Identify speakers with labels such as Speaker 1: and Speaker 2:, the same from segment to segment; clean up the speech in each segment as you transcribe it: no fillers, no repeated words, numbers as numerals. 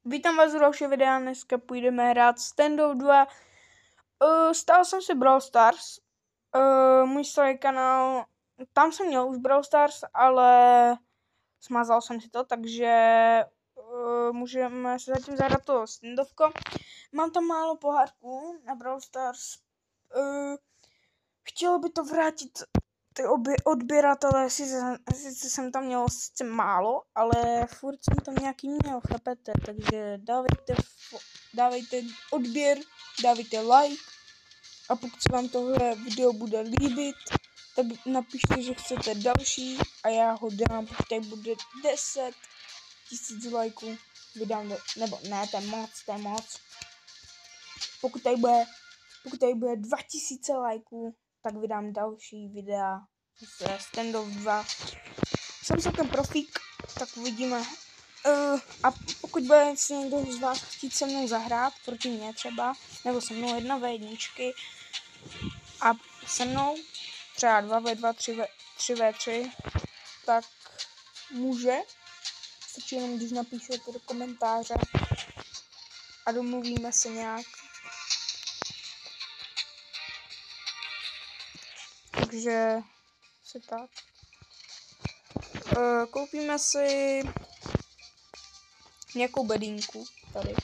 Speaker 1: Vítám vás u dalšího videa, dneska půjdeme hrát Standoff 2. Stál jsem si Brawl Stars, můj starý kanál, tam jsem měl už Brawl Stars, ale smazal jsem si to, takže můžeme se zatím zahrát to Standoffko. Mám tam málo pohárků na Brawl Stars, chtělo by to vrátit ty odběratele, sice jsem tam měl sice málo, ale furt jsem tam nějaký měl, chápete, takže dávejte odběr, dávejte like a pokud se vám tohle video bude líbit, tak napište, že chcete další a já ho dám, pokud tady bude 10 000 lajků, vydám, nebo ne, to je moc, pokud tady bude 2000 lajků, tak vydám další videa ze Standoff 2. Jsem celkem profík, tak uvidíme. A pokud bude si někdo z vás chtít se mnou zahrát, proti mě třeba, nebo se mnou 1v1 a se mnou třeba 2v2, 3v3, tak může. Stačí jenom, když napíšete do komentáře a domluvíme se nějak. Takže se tak. Koupíme si nějakou bedínku tady.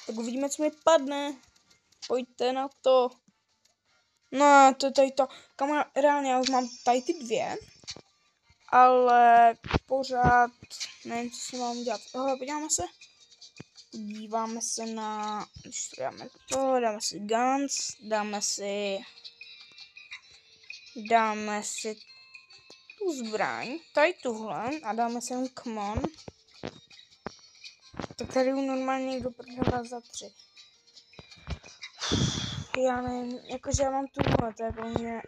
Speaker 1: Tak uvidíme, co mi padne. Pojďte na to. No, to tady to. Reálně já už mám tady ty dvě. Ale pořád nevím, co si mám dělat. Podíváme se. Díváme se na... dáme si guns, dáme si tu zbraň, tady tuhle a dáme si jen common. Tak tady normálně někdo prodává za 3. Já nevím, jakože já mám tuhle, to je pro mě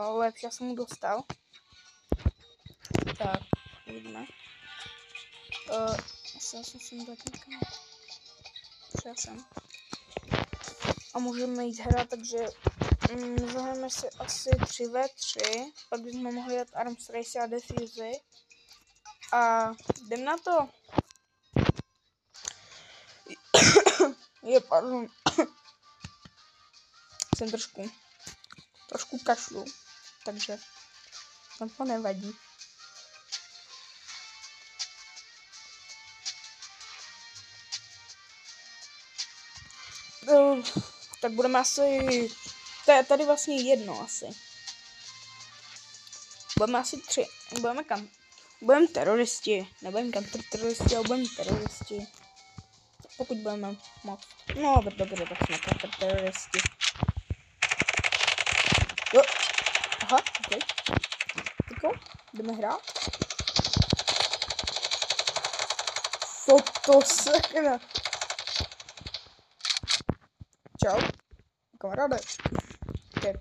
Speaker 1: lepší, já jsem mu dostal. Tak, uvidíme. Já jsem dát někam. Přesem. A můžeme jít hrát, takže zahrajeme si asi 3v3, pak bychom mohli dát Arms Race a Defuse. A jdem na to. Pardon. Jsem trošku kašlu, takže to nevadí. Tak budeme asi, tady vlastně jedno asi. Budeme asi 3, budeme teroristi, nebudeme counter-teroristi, ale budeme teroristi. Pokud budeme moc. No, dobře, tak jsme counter-teroristi. Jo, aha, ok. Tyko, jdeme hrát. Co to sakra? Čau, kamaráde. Okay.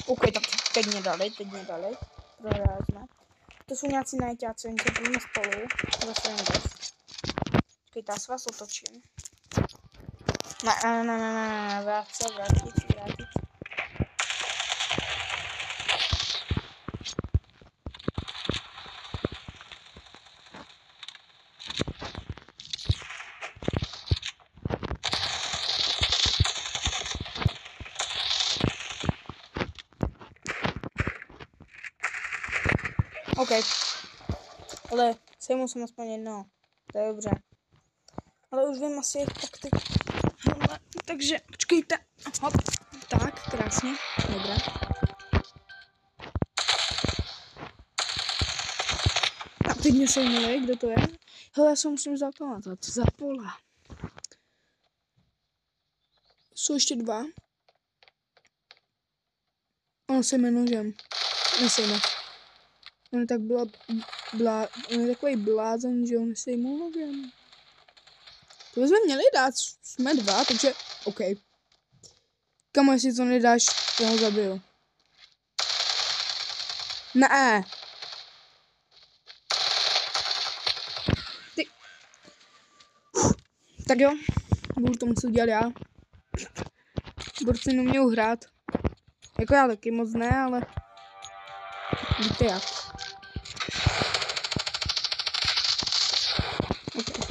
Speaker 1: OK, tak teď mě dali. Prohráli jsme. To jsou nějací najťáci, oni se budeme spolu. Zase jen dost. Počkejte, já se vás otočím. Ne, vrátit. OK. Ale sejmu jsem aspoň jednoho. To je dobře. Ale už vím asi jak taktik. Takže počkejte. Hop. Tak, krásně. Dobré. A teď mě sejmuli, kdo to je? Hele, já se musím zapamatovat. Zapola. Jsou ještě 2. On se jmenuje nožem. Nesejme. On tak on je takový blázen, že on se jim nožem. To jsme měli dát, jsme 2, takže OK. Kamo, jestli to nedáš, já ho zabiju. Ne. Ty. Tak jo, budu to muset dělat já. Borci neumějí hrát. Jako já taky moc ne, ale víte jak. Okay.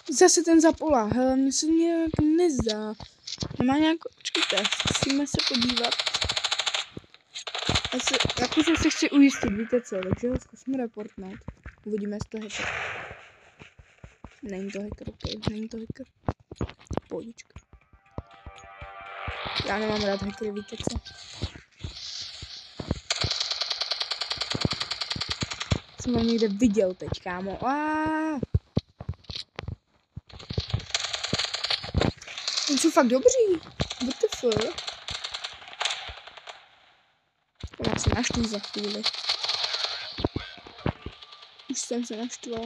Speaker 1: Zase ten Zapola. Hele, mně se nějak nezdá. Nemá nějak... Počkejte, musíme se podívat. Jako se chci ujistit, víte co, takže ho zkusíme reportnout. Uvidíme, jestli to hacker. Není to hacker, ok, není to hacker. Pohodička. Já nemám rád hackery, víte co. Jsem ho někde viděl teď, kámo. Oni jsou fakt dobří. What the fuck? Já se naštvu za chvíli. Už jsem se naštval.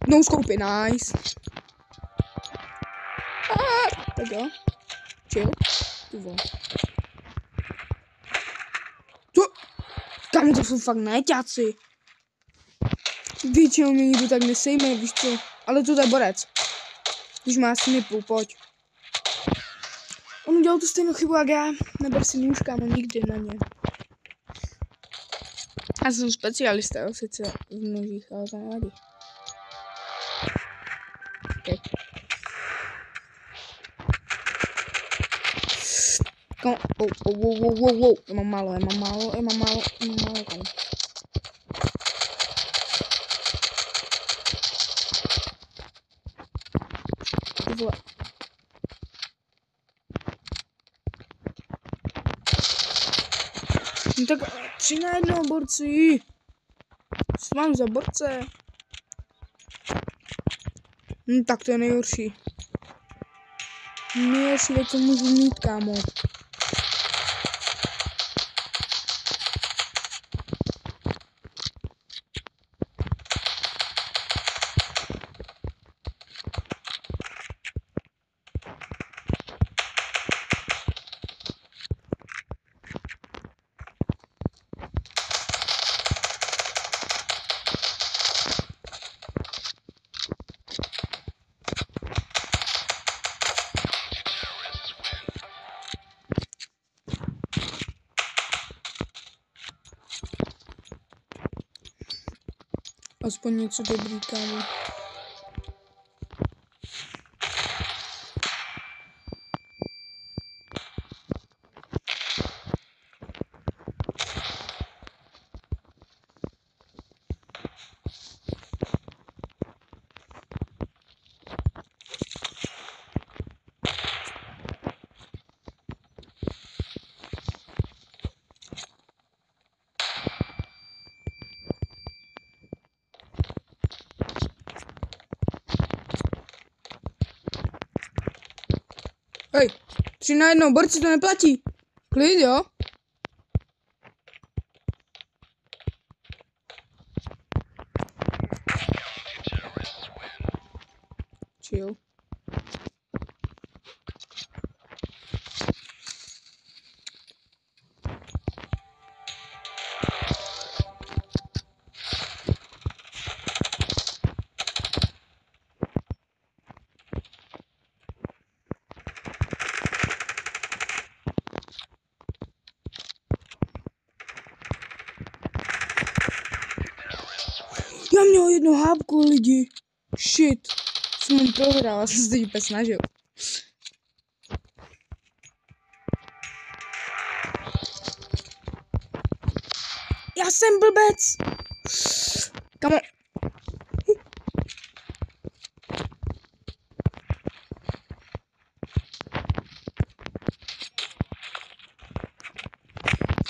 Speaker 1: No scope, nice. Tak jo. Chill. Ty vole. Co? Kámo, to jsou fakt najťáci. Většinou mě nikdo tak nesejme, víš co. Ale to je borec. Když má snipu, pojď. On udělal tu stejnou chybu jak já. Neber si nůž, kámo, nikdy na ně. Já jsem specialista, jo, sice v nožích, ale to nevadí. Okay. Kom, wow. Já mám málo, kámo. Vole. No tak 3 na 1, borci. Co mám za borce? No tak to je nejhorší. Nejhorší věc, co můžu mít, kámo. Aspoň něco dobrý, kámo. Hej, 3 na 1, borci, to neplatí. Klid, jo? Chill. Já měl 1 hápku, lidi. Shit. Jsem prohrál, já jsem se teď úplně snažil. Já jsem blbec. Kamo.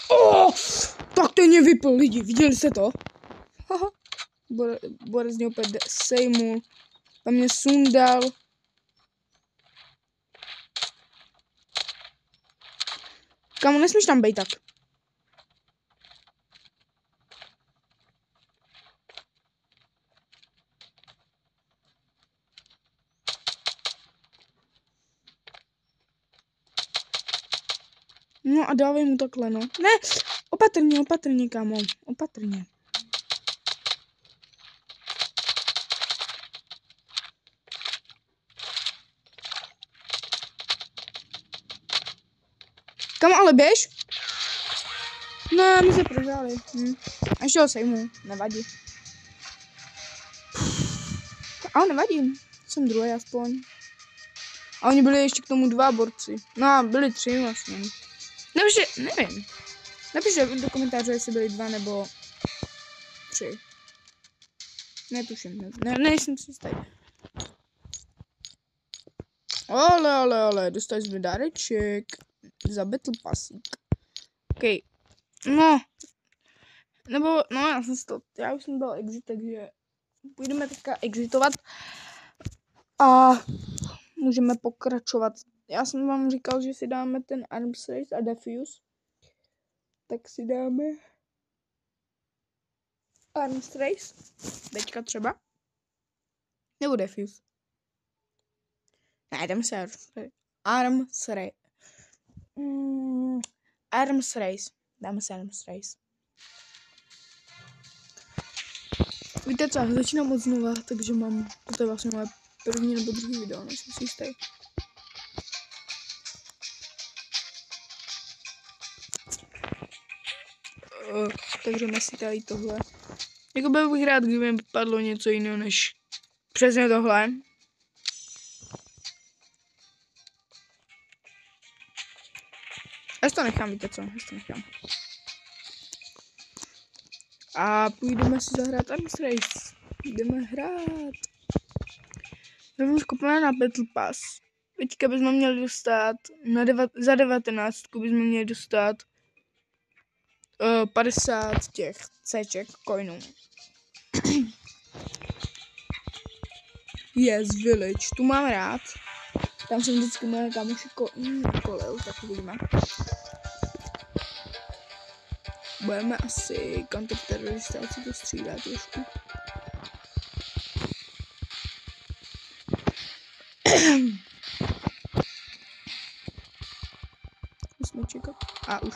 Speaker 1: Oh, tak to mě vypl, lidi, viděli jste to? Haha. Borec mě opět sejmul. Tam mě sundal. Kamo, nesmíš tam bejt tak. No a dávej mu takhle, no. Ne, opatrně, kámo, opatrně. Kam ale běž? No, my se prohráli. A ještě ho sejmu, nevadí. Ale nevadí, jsem druhý aspoň. A oni byli ještě k tomu 2 borci. No, byli 3 vlastně. Napište, nevím. Napište do komentářů, jestli byli 2 nebo 3. Netuším, nejsem si jistý. Ale, dostali jsme dáreček za Battle Passík. OK. No. Nebo, no já už jsem dal exit, takže půjdeme teďka exitovat. A můžeme pokračovat. Já jsem vám říkal, že si dáme ten Arms Race a Defuse. Tak si dáme Arms Race. Teďka třeba. Nebo Defuse. Ne, dáme se Arms Race. Arms Race. Dáme se Arms Race. Víte co, začínám od znova, takže mám, to je vlastně moje první nebo druhý video, nejsem si jistý. Takže si tady tohle. Jako bych rád, kdyby mi padlo něco jiného než přesně tohle. Já si to nechám, víte co, A půjdeme si zahrát Arms Race. Jdeme hrát. Rovnou skupina na Battle Pass. Teďka bychom měli dostat, za 19 bychom měli dostat 50 těch Cček coinů. Yes, Village, tu mám rád. Tam jsem vždycky moje kamoši kolel, tak uvidíme. Budeme asi counterteroristáci to střídat trošku. Musíme čekat. A už.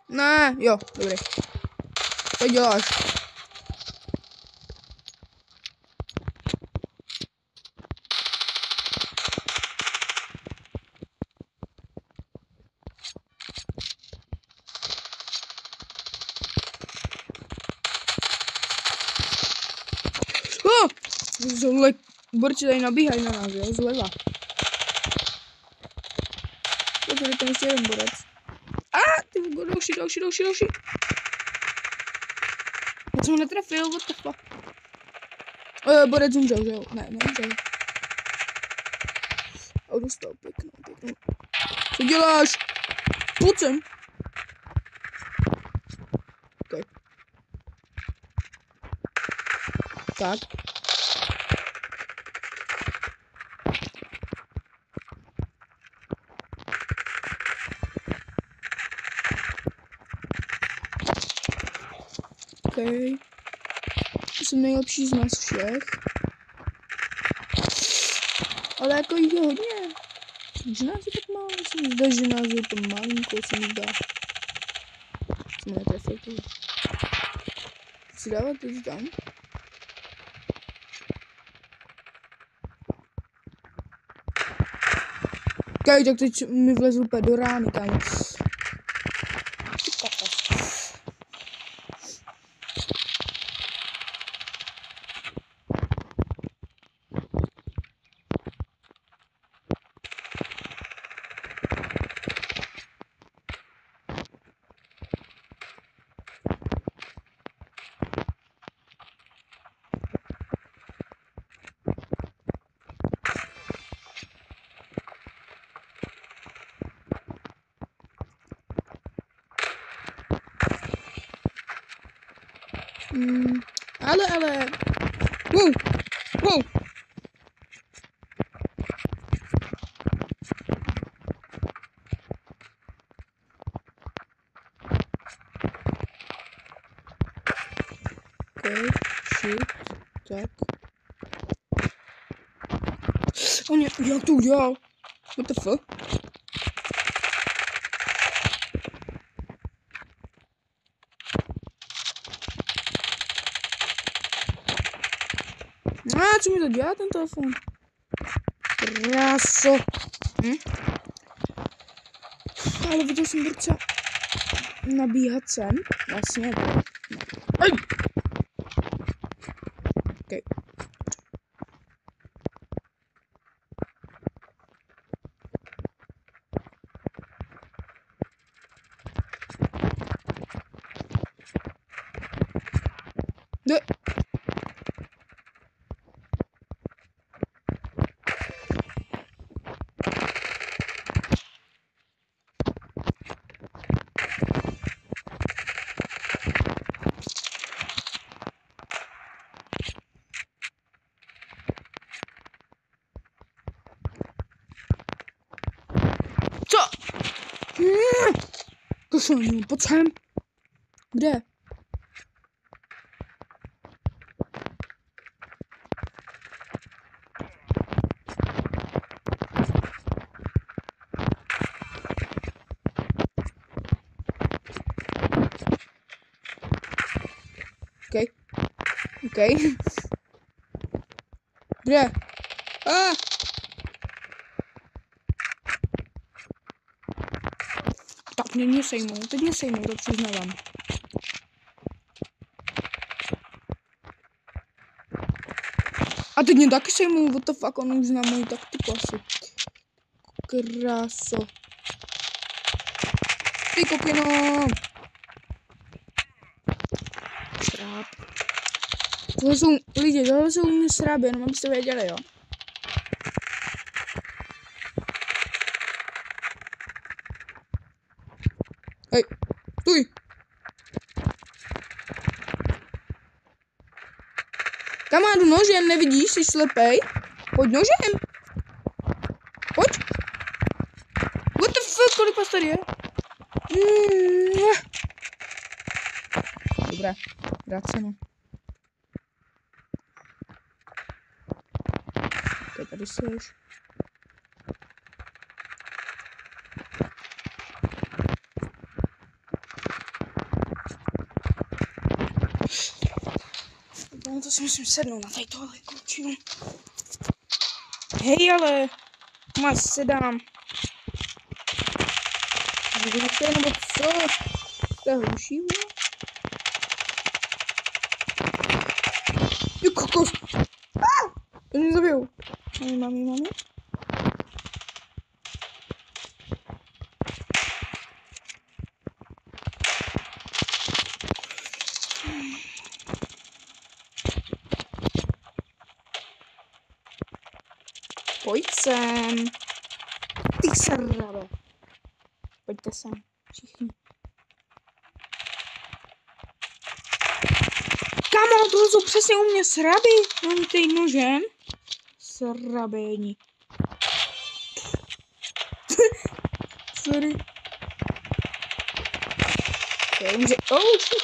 Speaker 1: Ne, jo, dobrý. Co děláš? Zle, borci tady nabíhají na nás, jo, zleva. Tady ten ještě jeden borec. Ty další. Já jsem ho netrefil, what the fuck. Borec umřel, že jo? Ne, neumřel. A dostal pěknou. Co děláš? Pojď sem. Okay. Tak. Okay. Jsem nejlepší z nás všech. Ale jako jich je hodně. Že nás je tak málo, se mi zdá, že nás je to malinko, se mi zdá. Jsme netrefili to. Chci dávat teď tam. Kaj, tak teď mi vlezl úplně do rány, kámo. Ale. Wow. Okay, shit, tak. On je, jak to udělal? What the fuck? Co mi to dělá ten telefon? Kráso. Ale viděl jsem borce nabíhat sem. Vlastně. Ej! Okay. Ne. Co? Košelní, pojď sem. Kde? Okay. Okay. Kde? Tak mě sejmou, teď mě sejmou, to přiznávám. A teď mě taky sejmou, what the fuck, on už zná moji taktiku asi. Kráso. Ty kokino. Šráp. Tohle jsou lidi, tohle jsou mě sráby, jenom abyste věděli, jo. Hej, stůj. Kamarádu, nožem, nevidíš, jsi slepej? Pojď nožem. Pojď. What the fuck, kolik vás tady je? Dobré, vraceno. Ok, tady seš. No to si musím sednout na tady tohle klučinu. Hej, ale máš sedám. Vidíte, nebo co? To je hluší, no? Ty kokos! To mě zabijou. Mami. Pojď sem. Ty srabe. Pojďte sem, všichni. Kamo, tohle jsou přesně u mě sraby. Mám tady nožem. Srabení. Sorry. Okay, oh shit.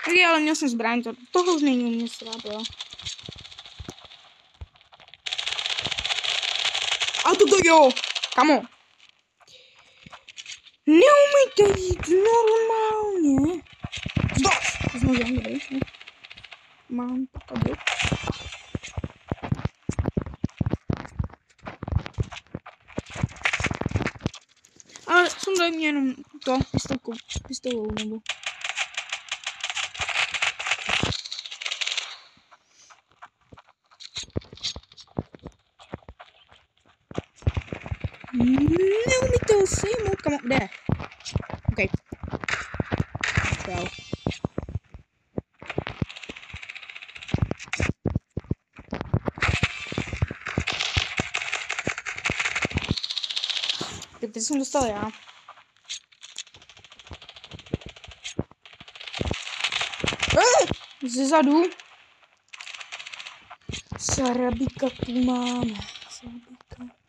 Speaker 1: Tak ale měl jsem zbraň, tohle už není u mě srab, jo. A toto jo, kamo. Neumíte jít normálně. Stop! S nožem, dobrý. Mám pakadu. Ale sundaj mě jenom to, pistolou nebo. Neumíte ho sejmout, kamo, kde? OK. Čau. Teď jsem dostal já. Zezadu. Sarabika tu máme. Sarabika.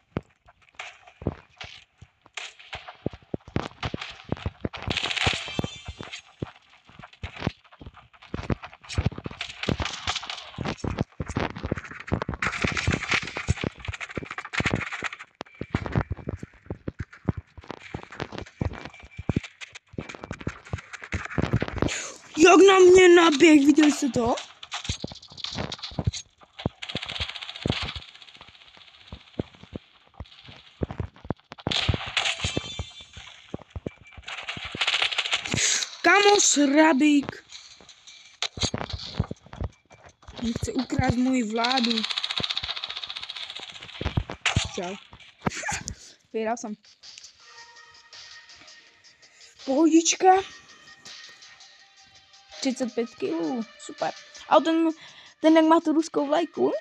Speaker 1: Jak na mě naběh, viděli jste to? Kámo, srabík. Chce ukrást moji vládu. Čau. Vyhrál jsem. Pohodička. 35 kg. Super. A ten jak má tu ruskou vlajku,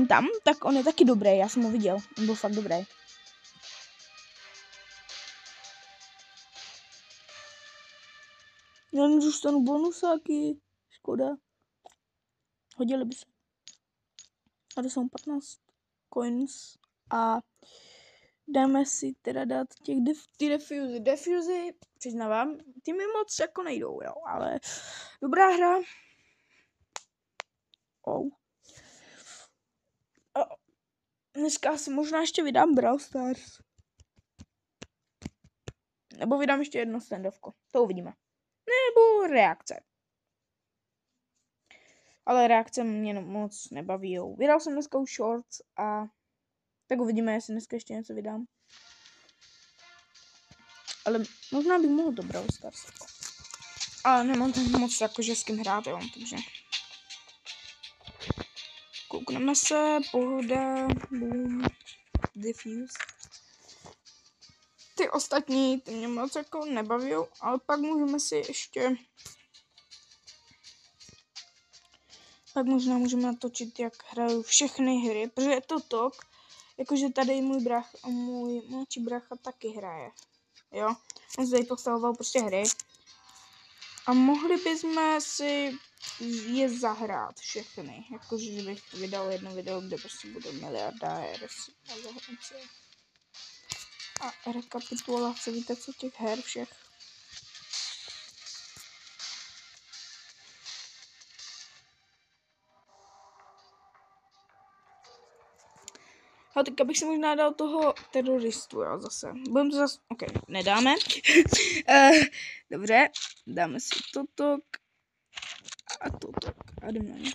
Speaker 1: tam, tak on je taky dobrý. Já jsem ho viděl. On byl fakt dobrý. Já nezůstanu bonusáky. Škoda. Hodili by se. A to jsou 15 coins. A dáme si teda dát ty defuzy. Defuzy, přiznávám, ty mi moc jako nejdou, jo, ale dobrá hra. Oh. Dneska si možná ještě vydám Brawl Stars. Nebo vydám ještě jedno standovko. To uvidíme. Nebo reakce. Ale reakce mě moc nebaví. Vydal jsem dneska už shorts a tak uvidíme, jestli dneska ještě něco vydám. Ale možná bych mohl to Brawl Stars. Ale nemám tam moc jakože s kým hrát, jo, takže. Koukneme se, pohoda, boom, diffuse. Ty ostatní, ty mě moc jako nebaví, ale pak můžeme si ještě. Pak možná můžeme natočit, jak hraju všechny hry, protože je to tok, jakože tady můj mladší brácha taky hraje, jo. On zde postavoval prostě hry a mohli bychom si je zahrát všechny, jakože bych vydal jedno video, kde prostě bude miliardér a zahranice. A rekapitulace, víte co, těch her všech. A teďka bych si možná dal toho teroristu, jo, zase. Budeme to zase, ok, nedáme. Dobře, dáme si toto a toto. A jdeme na ně.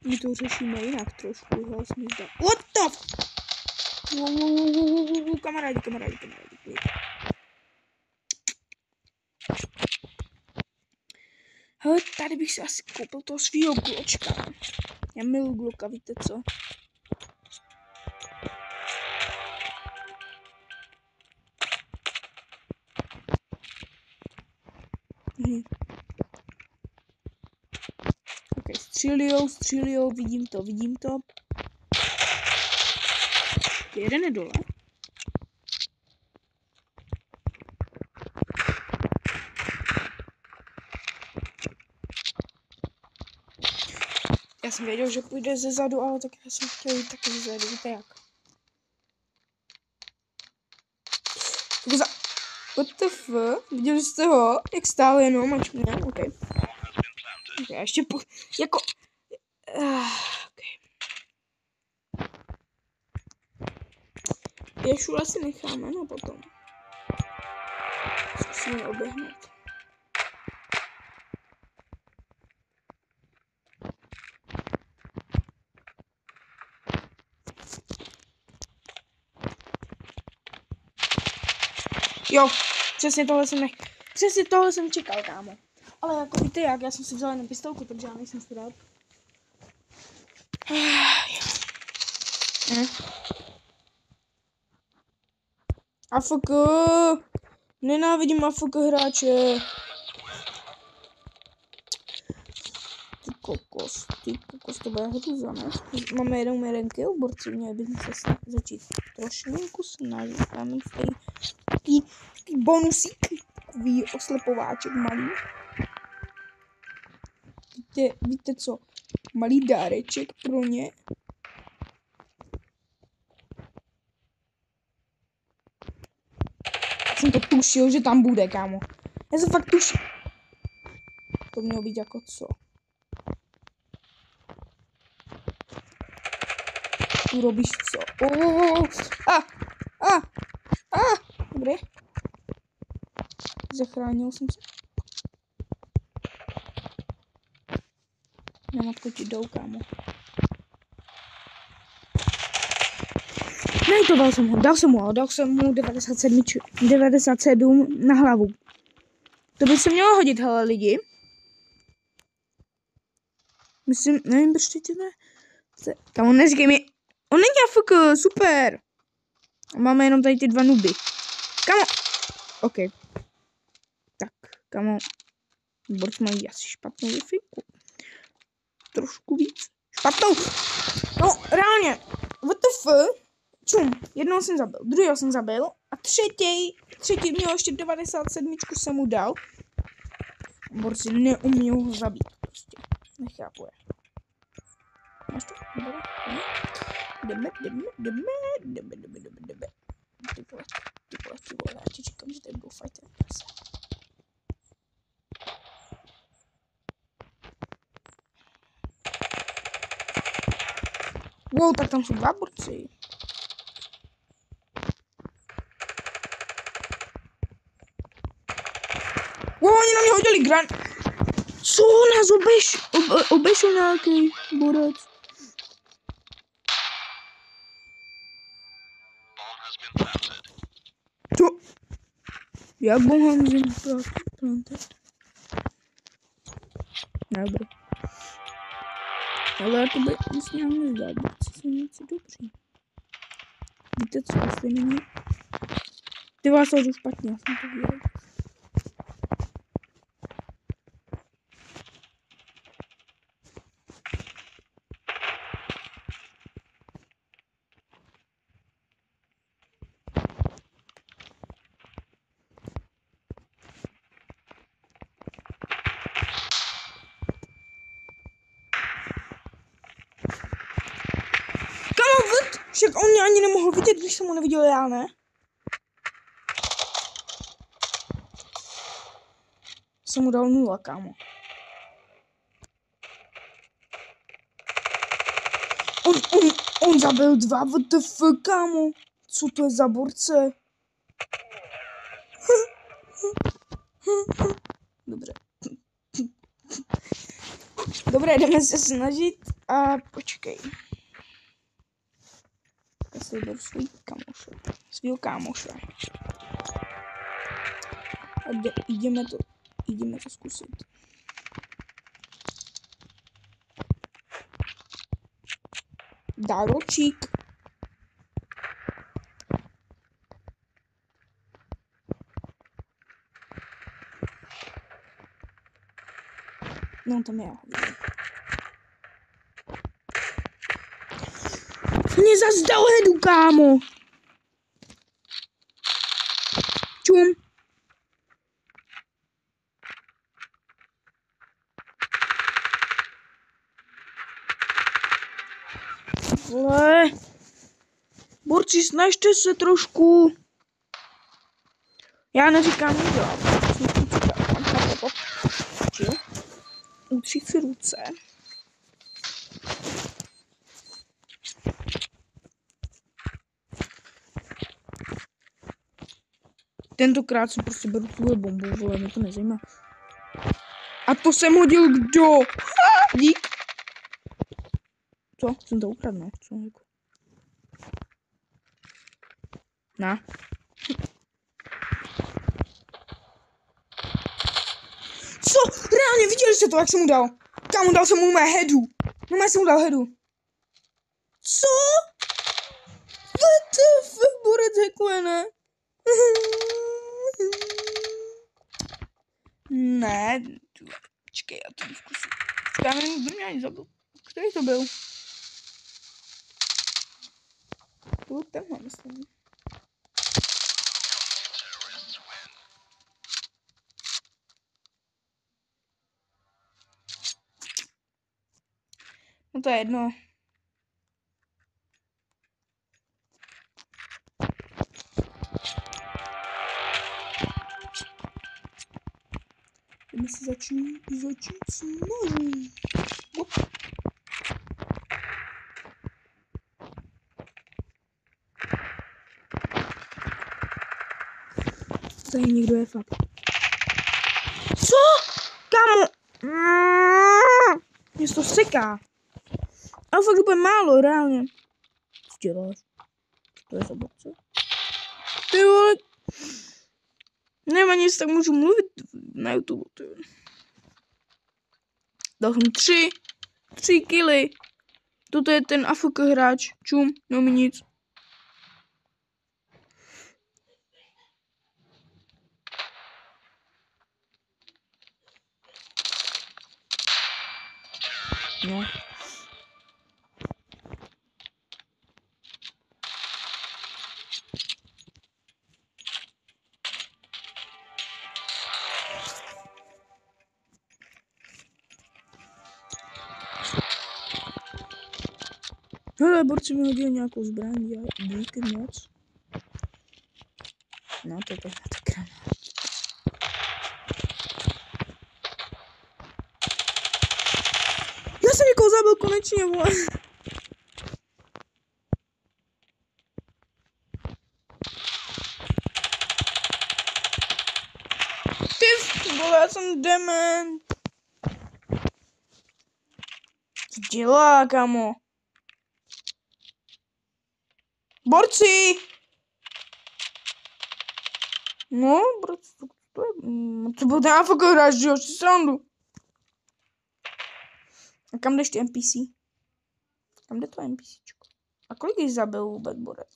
Speaker 1: My to řešíme jinak trošku, vlastně zdá. What the f... Kamarádi. Hele, tady bych si asi koupil toho svýho gločka. Já miluji gloka, víte co? Ok, střílijou, vidím to. Jeden je dole. Já jsem věděl, že půjde ze zadu, ale tak já jsem chtěl jít taky ze zadu, víte jak. What the fuck? Viděli jste ho? Jak stál jenom, ač mě, ok. Ok, já ještě jako... ok. Ješula si necháme na potom. Zkusíme oběhnout. Jo, přesně tohle jsem čekal, kámo. Ale jako víte jak, já jsem si vzal jenom pistolku, takže já nejsem strát. AFK. Nenávidím AFK hráče. Ty kokos, to bude hruza, ne? Máme jeden kill, borci, měli bychom se začít trošku snažit. Máme tady taký bonusík, takový oslepováček malý. Víte co? Malý dáreček pro ně. Jsem to tušil, že tam bude, kámo. Já jsem fakt tušil. To mělo být jako co? Urobíš co? Dobré. Zachránil jsem se. Na matku ti jdou, kámo. Nejtoval jsem ho, dal jsem mu 97 na hlavu. To by se mělo hodit, hele lidi. Myslím, nevím, proč teď ne. Kámo, neříkej mi. On není AFK, super. Máme jenom tady ty dva nuby. Kámo. OK. Tak, kámo. Borci mají asi špatnou Wi-Fi. Trošku víc. Špatnou. No, reálně. What the fuck? Čum. Jednoho jsem zabil, druhého jsem zabil. A třetí měl ještě 97 jsem mu dal. Borci neumí ho zabít. Prostě. Nechápu je. Máš to? Jdeme. Ty vole, já ti čekám, že tady budou fighter. Wow, tak tam jsou dva borci. Wow, oni na mě hodili gran. Co nás obešel nějaký borec? Co? Jak bomb has been planted? Dobrý. Ale to by nic nějak nezdá, borci jsou něco dobří. Víte co, jestli není? Ty vás hořu špatně, já jsem to viděl. Však on mě ani nemohl vidět, když jsem ho neviděl já, ne? Jsem mu dal 0, kámo. On zabil 2, what the fuck, kámo? Co to je za borce? Dobře. Dobré, jdeme se snažit a počkej. Já si vyberu svýho kámoše. A jdeme to zkusit. Daročík. No, tam je. Mě zas dal headu, kámo. Čum. Vole. Borci, snažte se trošku. Já neříkám, že dělám. Utřít si ruce. Tentokrát si prostě beru tuhle bombu, vole, mě to nezajímá. A to jsem hodil kdo? Dík. Co? Jsem to ukradl, no. Co? Na. Co? Reálně viděli jste to, jak jsem mu dal? Kámo, dal jsem mu mé headu. No, jsem mu dal headu. Co? What the fuck, borec hekuje, ne? Ne, počkej, já to zkusím. Já nevím, kdo mě ani zabil. Který to byl? To byl tenhle, myslím. No to je jedno. Jdeme se začít snažit. Tady někdo je fakt. Co? Kámo? Mě to seká. Ale fakt úplně málo, reálně. Co děláš? To je zabavce. Ty vole. Nemá nic, tak můžu mluvit na YouTube. Ty. Dal jsem 3 kily. Toto je ten AFK hráč. Čum, no mi nic. No. Hele, borci mi hodili nějakou zbraň, díky moc. No, to je tak granát. Já jsem někoho zabil konečně, vole. Ty vole, já jsem dement. Co dělá, kamo? Borci! No, borci, to je... To byl ten AFK hráč, že jo, si srandu. A kam jdeš ty NPC? Kam jde to NPCčko? A kolik jich zabil vůbec borec?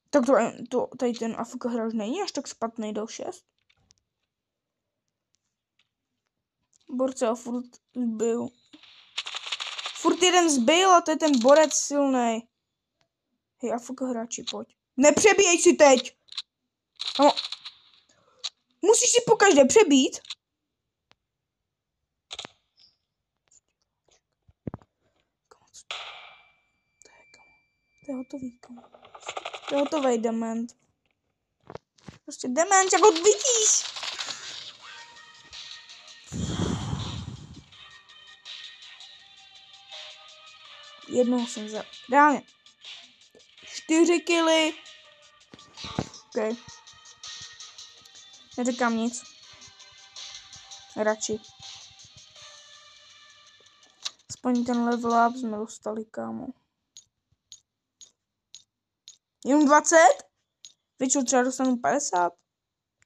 Speaker 1: Tak tady ten AFK hráč není až tak špatný, dal 6. Borce a furt zbyl. Furt jeden zbyl a to je ten borec silnej. Hej, AFK hráči, pojď. Nepřebíjej si teď! No. Musíš si pokaždé přebít. To je hotový, kamo. To je hotový dement. Prostě dement, jak ho vidíš. Jednou jsem vzal. Reálně. 4 kily. OK. Neříkám nic. Radši. Aspoň ten level up jsme dostali, kámo. Jenom 20? Většinou třeba dostanu 50.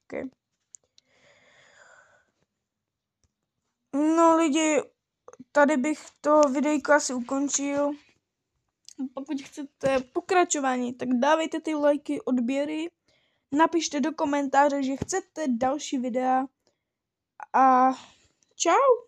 Speaker 1: OK. No lidi, tady bych to videjko asi ukončil. Pokud chcete pokračování, tak dávejte ty lajky, odběry. Napište do komentáře, že chcete další videa. A čau.